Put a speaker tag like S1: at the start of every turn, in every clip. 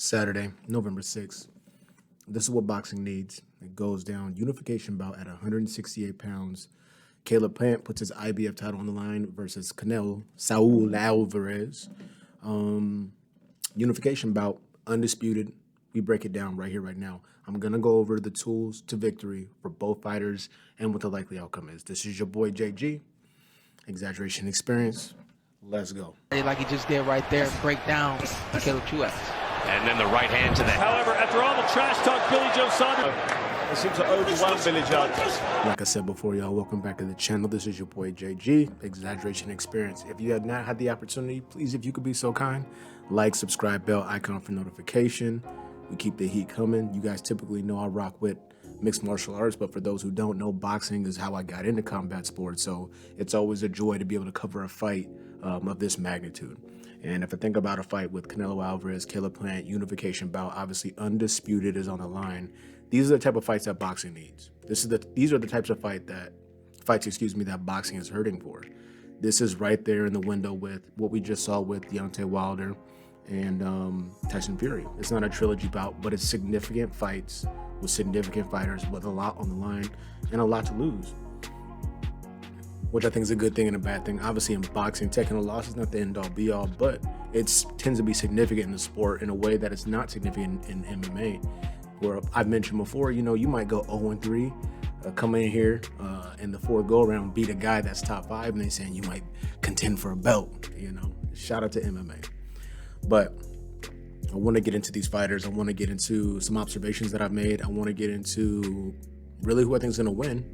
S1: Saturday, November 6th. This is what boxing needs. It goes down. Unification bout at 168 pounds. Caleb Plant puts his IBF title on the line versus Canelo Alverez. Unification bout, undisputed. We break it down right here, right now. I'm going to go over the tools to victory for both fighters and what the likely outcome is. This is your boy, JG. Exaggeration Experience. Let's go.
S2: Like he just did right there, break down Caleb Truex.
S3: And then the right hand to the head.
S4: However, after all the trash talk, Billy Joe Saunders, they seem to overwhelm Billy Joe.
S1: Like I said before, y'all, welcome back to the channel. This is your boy, JG, Exaggeration Experience. If you have not had the opportunity, please, if you could be so kind, like, subscribe, bell icon for notification. We keep the heat coming. You guys typically know I rock with mixed martial arts, but for those who don't know, boxing is how I got into combat sports. So it's always a joy to be able to cover a fight of this magnitude. And if I think about a fight with Canelo Alverez, Caleb Plant, unification bout, obviously Undisputed is on the line. These are the type of fights that boxing needs. These are the types of fights that boxing is hurting for. This is right there in the window with what we just saw with Deontay Wilder and Tyson Fury. It's not a trilogy bout, but it's significant fights with significant fighters with a lot on the line and a lot to lose, which I think is a good thing and a bad thing. Obviously, in boxing, taking a loss is not the end-all, be-all, but it tends to be significant in the sport in a way that it's not significant in MMA, where I've mentioned before, you know, you might go 0-3, come in here in the fourth go-around, beat a guy that's top 5, and they're saying you might contend for a belt, you know. Shout out to MMA. But I want to get into these fighters. I want to get into some observations that I've made. I want to get into really who I think is going to win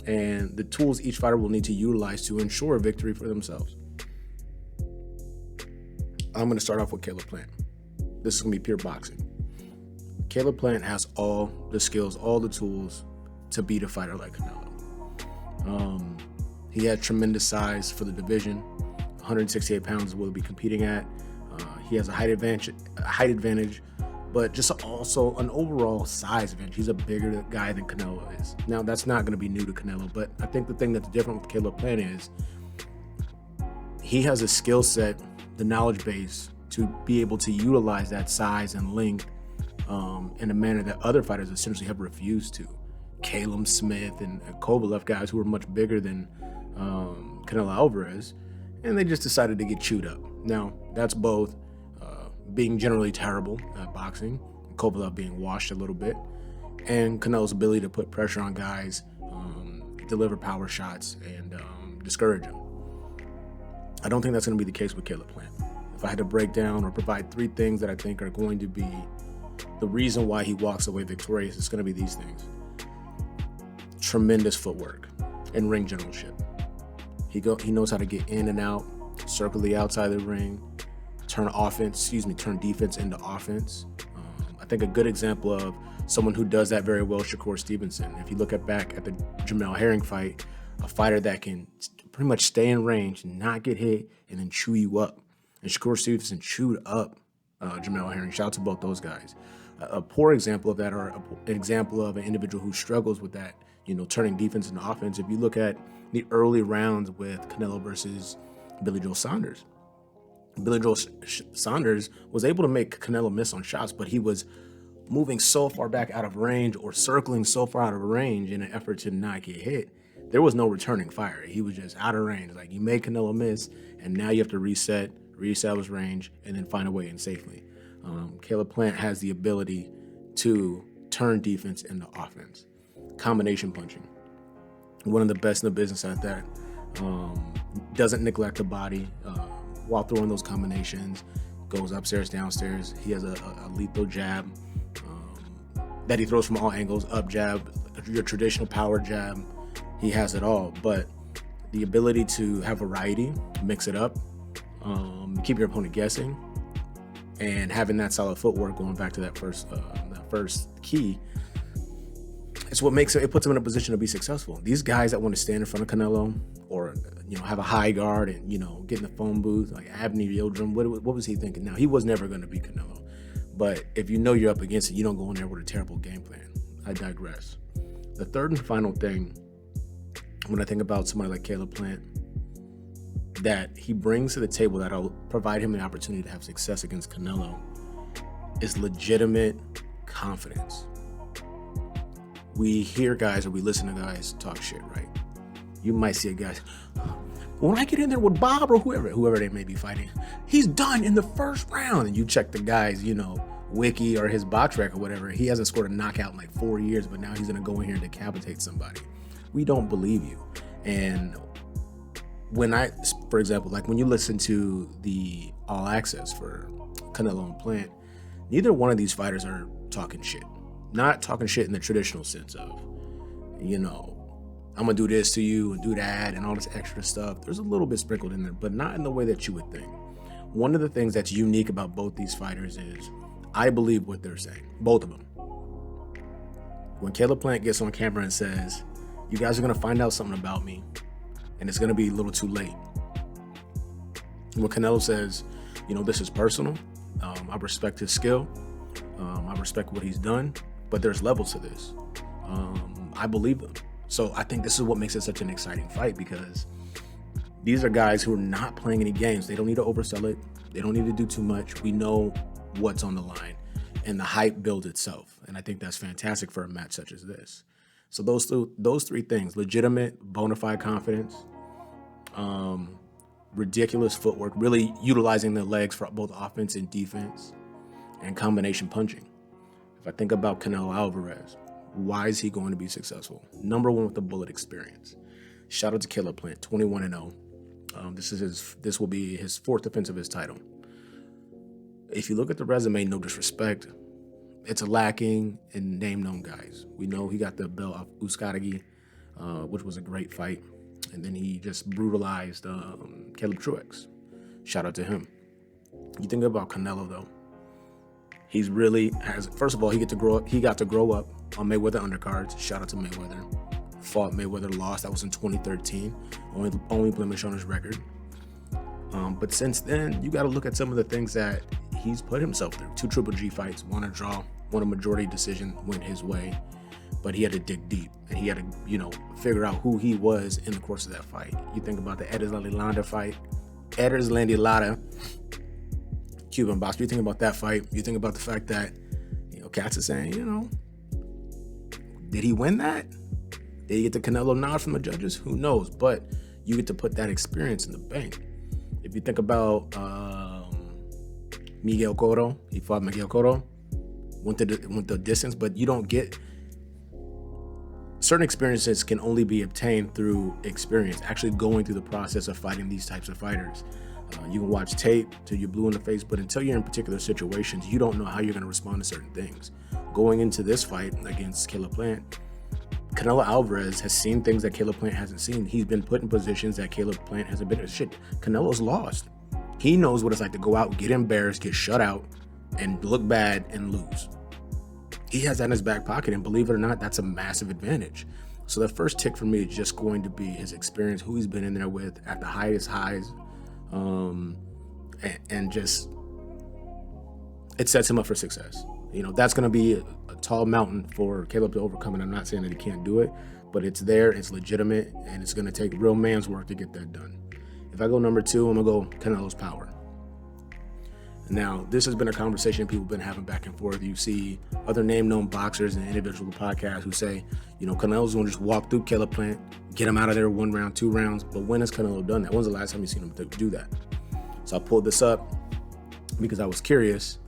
S1: and the tools each fighter will need to utilize to ensure a victory for themselves. I'm going to start off with Caleb Plant. This is going to be pure boxing. Caleb Plant has all the skills, all the tools to beat a fighter like Canelo. He had tremendous size for the division. 168 pounds is what he'll be competing at. He has a height advantage, but just also an overall size advantage. He's a bigger guy than Canelo is. Now, that's not going to be new to Canelo, but I think the thing that's different with Caleb Plant is he has a skill set, the knowledge base, to be able to utilize that size and length in a manner that other fighters essentially have refused to. Caleb Smith and Kovalev, guys who are much bigger than Canelo Alverez, and they just decided to get chewed up. Now, that's both being generally terrible at boxing, Kovalev being washed a little bit, and Canelo's ability to put pressure on guys, deliver power shots, and discourage them. I don't think that's going to be the case with Caleb Plant. If I had to break down or provide 3 things that I think are going to be the reason why he walks away victorious, it's going to be these things. Tremendous footwork and ring generalship. He knows how to get in and out, circle the outside of the ring, turn defense into offense. I think a good example of someone who does that very well is Shakur Stevenson. If you look back at the Jamel Herring fight, a fighter that can pretty much stay in range, not get hit, and then chew you up. And Shakur Stevenson chewed up Jamel Herring. Shout out to both those guys. A poor example of that, or an example of an individual who struggles with that, you know, turning defense into offense. If you look at the early rounds with Canelo versus Billy Joe Saunders. Billy Joe Saunders was able to make Canelo miss on shots, but he was moving so far back out of range or circling so far out of range in an effort to not get hit. There was no returning fire. He was just out of range. Like, you made Canelo miss, and now you have to reestablish range, and then find a way in safely. Caleb Plant has the ability to turn defense into offense. Combination punching. One of the best in the business at that. Doesn't neglect the body while throwing those combinations. Goes upstairs, downstairs. He has a lethal jab that he throws from all angles. Up jab, your traditional power jab. He has it all. But the ability to have variety, mix it up, keep your opponent guessing, and having that solid footwork, going back to that first key, it's what makes it puts him in a position to be successful. These guys that want to stand in front of Canelo, or have a high guard and get in the phone booth, like Abney Yildirim, what was he thinking? Now, he was never going to be Canelo, but if you know you're up against it, you don't go in there with a terrible game plan. I digress. The third and final thing, when I think about somebody like Caleb Plant, that he brings to the table that'll provide him the opportunity to have success against Canelo, is legitimate confidence. We hear guys or we listen to guys talk shit, right? You might see a guy, when I get in there with Bob or whoever they may be fighting, he's done in the first round. And you check the guy's, wiki or his box rec or whatever. He hasn't scored a knockout in like 4 years, but now he's going to go in here and decapitate somebody. We don't believe you. And for example, like when you listen to the All Access for Canelo and Plant, neither one of these fighters are talking shit. Not talking shit in the traditional sense of, I'm gonna do this to you and do that and all this extra stuff. There's a little bit sprinkled in there, but not in the way that you would think. One of the things that's unique about both these fighters is I believe what they're saying, both of them. When Caleb Plant gets on camera and says, you guys are gonna find out something about me and it's gonna be a little too late. When Canelo says, this is personal, I respect his skill, I respect what he's done, but there's levels to this. I believe them. So I think this is what makes it such an exciting fight, because these are guys who are not playing any games. They don't need to oversell it. They don't need to do too much. We know what's on the line, and the hype builds itself. And I think that's fantastic for a match such as this. So those three things: legitimate, bona fide confidence, ridiculous footwork, really utilizing the legs for both offense and defense, and combination punching. If I think about Canelo Alverez, why is he going to be successful? Number one, with the bullet experience. Shout out to Caleb Plant, 21-0. This will be his fourth defense of his title. If you look at the resume, no disrespect, it's lacking in name-known guys. We know he got the belt off Uskaragi, which was a great fight, and then he just brutalized Caleb Truex. Shout out to him. You think about Canelo though, he's really has. First of all, he got to grow up on Mayweather undercards. Shout out to Mayweather. Fought Mayweather, lost. That was in 2013. Only blemish on his record. But since then, you got to look at some of the things that he's put himself through. 2 Triple G fights, 1 a draw, 1 a majority decision went his way. But he had to dig deep, and he had to, figure out who he was in the course of that fight. You think about the Ederslandi fight, Ederslandi Cuban box. You think about that fight. You think about the fact that, cats are saying, did he win that? Did he get the Canelo nod from the judges? Who knows? But you get to put that experience in the bank. If you think about Miguel Cotto, he fought Miguel Cotto, went the distance, but you don't get. Certain experiences can only be obtained through experience, actually going through the process of fighting these types of fighters. You can watch tape till you're blue in the face, but until you're in particular situations, you don't know how you're going to respond to certain things. Going into this fight against Caleb Plant, Canelo Alvarez has seen things that Caleb Plant hasn't seen. He's been put in positions that Caleb Plant hasn't been in. Shit, Canelo's lost. He knows what it's like to go out, get embarrassed, get shut out, and look bad and lose. He has that in his back pocket, and believe it or not, that's a massive advantage. So the first tick for me is just going to be his experience, who he's been in there with at the highest highs, and just it sets him up for success. That's going to be a tall mountain for Caleb to overcome, and I'm not saying that he can't do it, but it's there, it's legitimate, and it's going to take real man's work to get that done. If I go number 2, I'm going to go Canelo's power. Now, this has been a conversation people have been having back and forth. You see other name-known boxers and individual podcasts who say, Canelo's going to just walk through Caleb Plant, get him out of there 1 round, 2 rounds. But when has Canelo done that? When's the last time you've seen him do that? So I pulled this up because I was curious.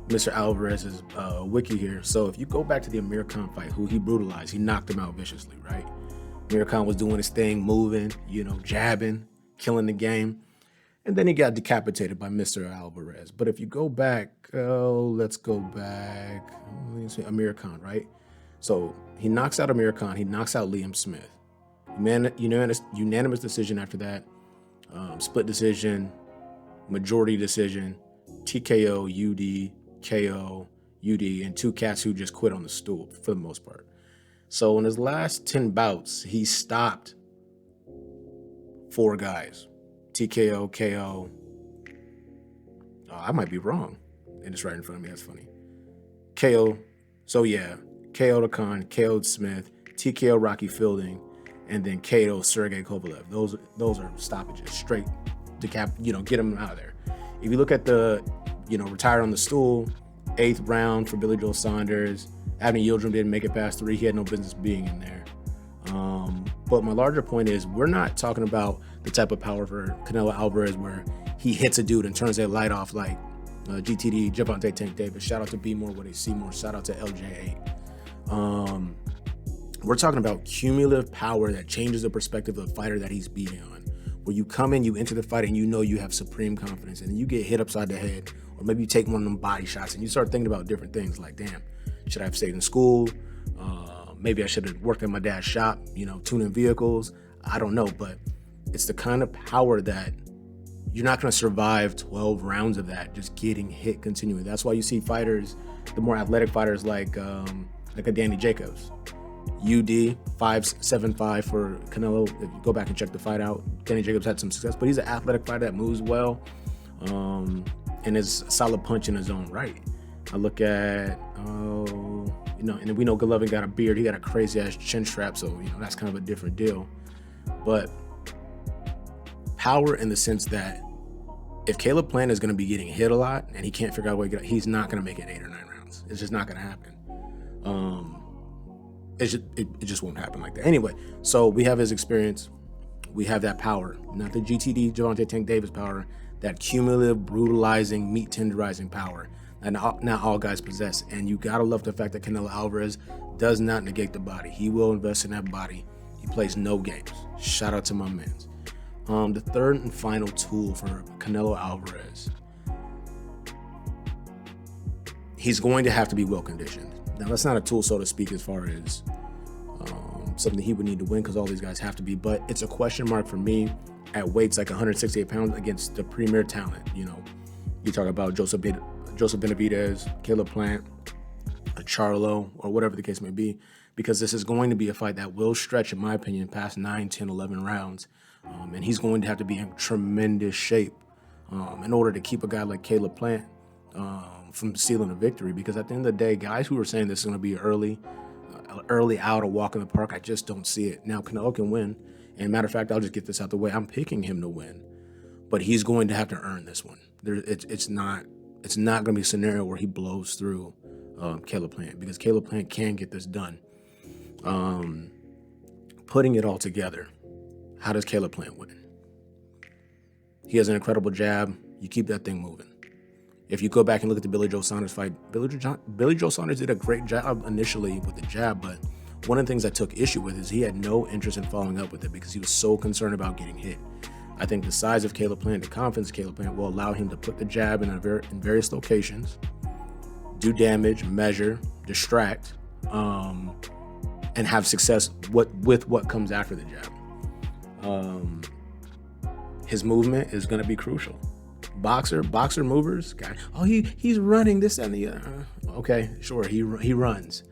S1: Mr. Alvarez's wiki here. So if you go back to the Amir Khan fight, who he brutalized, he knocked him out viciously, right? Amir Khan was doing his thing, moving, jabbing, killing the game. And then he got decapitated by Mr. Alvarez. But if you go back, let's go back. Let's see, Amir Khan, right? So he knocks out Amir Khan. He knocks out Liam Smith. Unanimous decision after that. Split decision, majority decision, TKO, UD, KO, UD, and 2 cats who just quit on the stool for the most part. So in his last 10 bouts, he stopped 4 guys. TKO, KO. Oh, I might be wrong. And it's right in front of me. That's funny. KO. So yeah, KO to Khan, KO Smith, TKO Rocky Fielding, and then KO Sergey Kovalev. Those are stoppages, straight get him out of there. If you look at the, retired on the stool, 8th round for Billy Joe Saunders. Abney Yildirim didn't make it past 3. He had no business being in there. But my larger point is, we're not talking about the type of power for Canelo Alvarez where he hits a dude and turns their light off like GTD, Gervonta Tank Davis. Shout out to B More with a C More. Shout out to LJ8. We're talking about cumulative power that changes the perspective of the fighter that he's beating on. Where you come in, you enter the fight, and you know you have supreme confidence, and then you get hit upside the head, or maybe you take one of them body shots, and you start thinking about different things like, damn, should I have stayed in school? Maybe I should have worked at my dad's shop, tuning vehicles. I don't know, but it's the kind of power that you're not going to survive 12 rounds of that, just getting hit continually. That's why you see fighters, the more athletic fighters like a Danny Jacobs. UD 5'7" for Canelo. If you go back and check the fight out, Danny Jacobs had some success, but he's an athletic fighter that moves well, and is a solid punch in his own right. I look at, and we know Golovkin got a beard. He got a crazy ass chin strap, so that's kind of a different deal. But power in the sense that if Caleb Plant is going to be getting hit a lot and he can't figure out a way to get out, he's not going to make it 8 or 9 rounds. It's just not going to happen. It just won't happen like that. Anyway, so we have his experience. We have that power, not the GTD, Gervonta Tank Davis power, that cumulative, brutalizing, meat tenderizing power that not all guys possess. And you got to love the fact that Canelo Alvarez does not negate the body. He will invest in that body. He plays no games. Shout out to my mans. The third and final tool for Canelo Alvarez, he's going to have to be well conditioned. Now, that's not a tool, so to speak, as far as something he would need to win, because all these guys have to be, but it's a question mark for me at weights like 168 pounds against the premier talent. You talk about Joseph Benavidez, Caleb Plant, Charlo, or whatever the case may be, because this is going to be a fight that will stretch, in my opinion, past 9, 10, 11 rounds. And he's going to have to be in tremendous shape in order to keep a guy like Caleb Plant from sealing a victory. Because at the end of the day, guys who are saying this is going to be early out, a walk in the park, I just don't see it. Now, Canelo can win. And matter of fact, I'll just get this out the way. I'm picking him to win. But he's going to have to earn this one. It's not going to be a scenario where he blows through Caleb Plant, because Caleb Plant can get this done. Putting it all together, how does Caleb Plant win? He has an incredible jab. You keep that thing moving. If you go back and look at the Billy Joe Saunders fight, Billy Joe Saunders did a great job initially with the jab, but one of the things I took issue with is he had no interest in following up with it because he was so concerned about getting hit. I think the size of Caleb Plant, the confidence of Caleb Plant, will allow him to put the jab in various locations, do damage, measure, distract, and have success with what comes after the jab. His movement is going to be crucial. Boxer movers, guy. Oh, he's running this and the other. Okay, sure, he runs.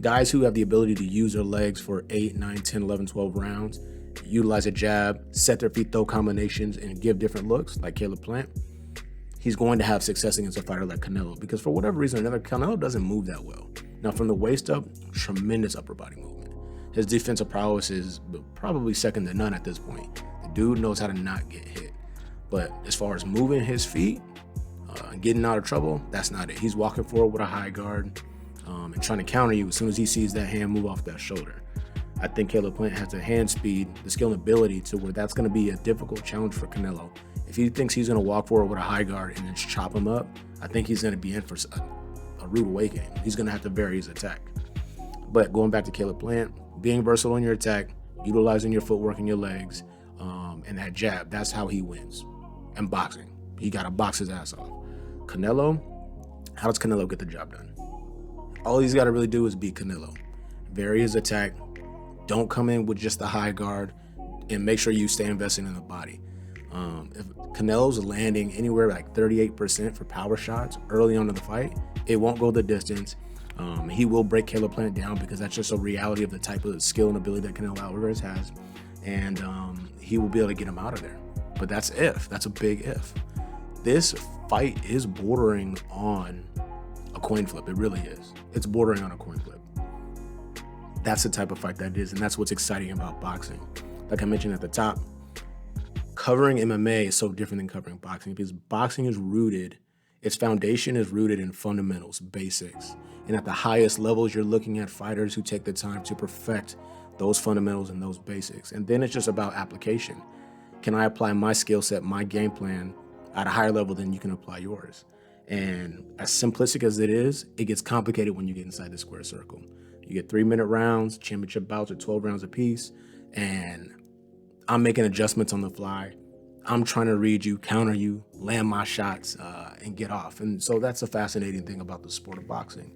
S1: Guys who have the ability to use their legs for 8, 9, 10, 11, 12 rounds, utilize a jab, set their feet, throw combinations, and give different looks, like Caleb Plant, he's going to have success against a fighter like Canelo, because for whatever reason or another, Canelo doesn't move that well. Now, from the waist up, tremendous upper body movement. His defensive prowess is probably second to none at this point. The dude knows how to not get hit. But as far as moving his feet and getting out of trouble, that's not it. He's walking forward with a high guard and trying to counter you as soon as he sees that hand move off that shoulder. I think Caleb Plant has the hand speed, the skill and ability to where that's going to be a difficult challenge for Canelo. If he thinks he's going to walk forward with a high guard and then chop him up, I think he's going to be in for a rude awakening. He's going to have to vary his attack. But going back to Caleb Plant, being versatile in your attack, utilizing your footwork and your legs, and that jab, that's how he wins. And boxing, he got to box his ass off. Canelo, how does Canelo get the job done? All he's got to really do is beat Canelo. Vary his attack. Don't come in with just the high guard, and make sure you stay invested in the body. If Canelo's landing anywhere like 38% for power shots early on in the fight, it won't go the distance. He will break Caleb Plant down, because that's just a reality of the type of skill and ability that Canelo Alverez has. And he will be able to get him out of there. But that's if. That's a big if. This fight is bordering on a coin flip. It really is. It's bordering on a coin flip. That's the type of fight that it is, and that's what's exciting about boxing. Like I mentioned at the top, covering MMA is so different than covering boxing, because boxing is rooted Its foundation is rooted in fundamentals, basics. And at the highest levels, you're looking at fighters who take the time to perfect those fundamentals and those basics. And then it's just about application. Can I apply my skill set, my game plan at a higher level than you can apply yours? And as simplistic as it is, it gets complicated when you get inside the square circle. You get 3-minute rounds, championship bouts are 12 rounds apiece, and I'm making adjustments on the fly. I'm trying to read you, counter you, land my shots, and get off. And so that's a fascinating thing about the sport of boxing.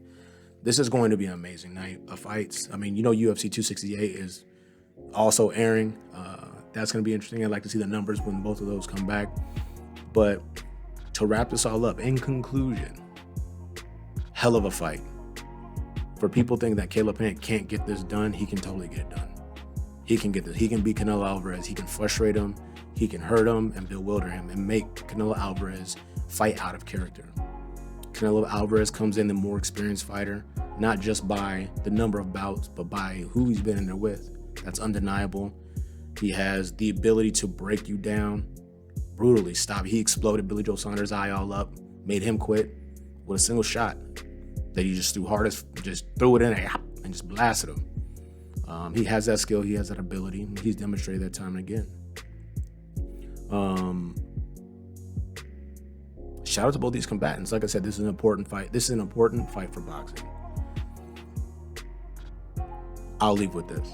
S1: This is going to be an amazing night of fights. I mean, you know, UFC 268 is also airing. That's going to be interesting. I'd like to see the numbers when both of those come back. But to wrap this all up, in conclusion, hell of a fight. For people think that Caleb Plant can't get this done, he can totally get it done. He can get this. He can beat Canelo Alvarez. He can frustrate him. He can hurt him and bewilder him and make Canelo Alvarez fight out of character. Canelo Alvarez comes in the more experienced fighter, not just by the number of bouts, but by who he's been in there with. That's undeniable. He has the ability to break you down brutally. He exploded Billy Joe Saunders' eye all up, made him quit with a single shot that he just threw hardest, just threw it in there and just blasted him. He has that skill. He has that ability. He's demonstrated that time and again. Shout out to both these combatants. Like I said, this is an important fight. This is an important fight for boxing. I'll leave with this.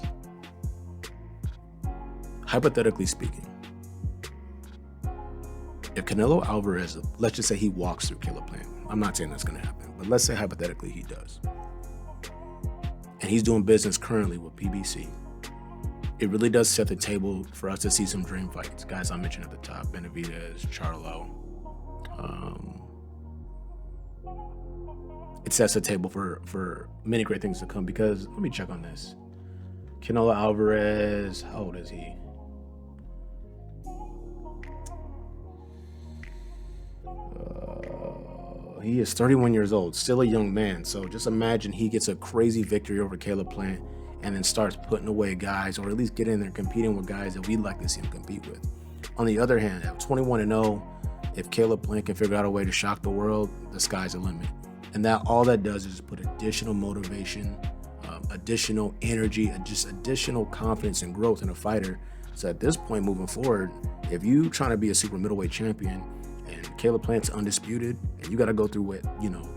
S1: Hypothetically speaking, if Canelo Alvarez, let's just say he walks through Caleb Plant. I'm not saying that's going to happen, but let's say hypothetically he does. And he's doing business currently with PBC. It really does set the table for us to see some dream fights. Guys I mentioned at the top, Benavidez, Charlo. It sets the table for many great things to come because, let me check on this. Canelo Alvarez, how old is he? He is 31 years old, still a young man. So just imagine he gets a crazy victory over Caleb Plant and then starts putting away guys, or at least getting in there competing with guys that we'd like to see him compete with. On the other hand, at 21-0, if Caleb Plant can figure out a way to shock the world, the sky's the limit. And that all that does is put additional motivation, additional energy, just additional confidence and growth in a fighter. So at this point moving forward, if you trying to be a super middleweight champion and Caleb Plant's undisputed, and you got to go through what,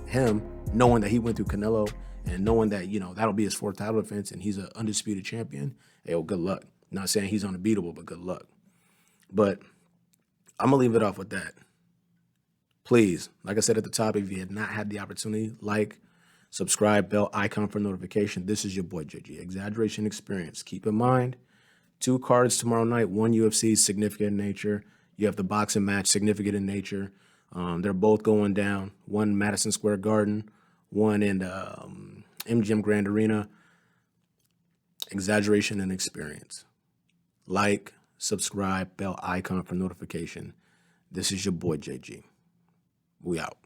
S1: him, knowing that he went through Canelo and knowing that, that'll be his 4th title defense and he's an undisputed champion, hey, well, good luck. Not saying he's unbeatable, but good luck. But I'm going to leave it off with that. Please, like I said at the top, if you had not had the opportunity, like, subscribe, bell icon for notification. This is your boy, JG. Exaggeration Experience. Keep in mind, 2 cards tomorrow night. 1 UFC, significant in nature. You have the boxing match, significant in nature. They're both going down. 1 Madison Square Garden, 1 in MGM Grand Arena. Exaggeration and Experience. Like, subscribe, bell icon for notification. This is your boy, JG. We out.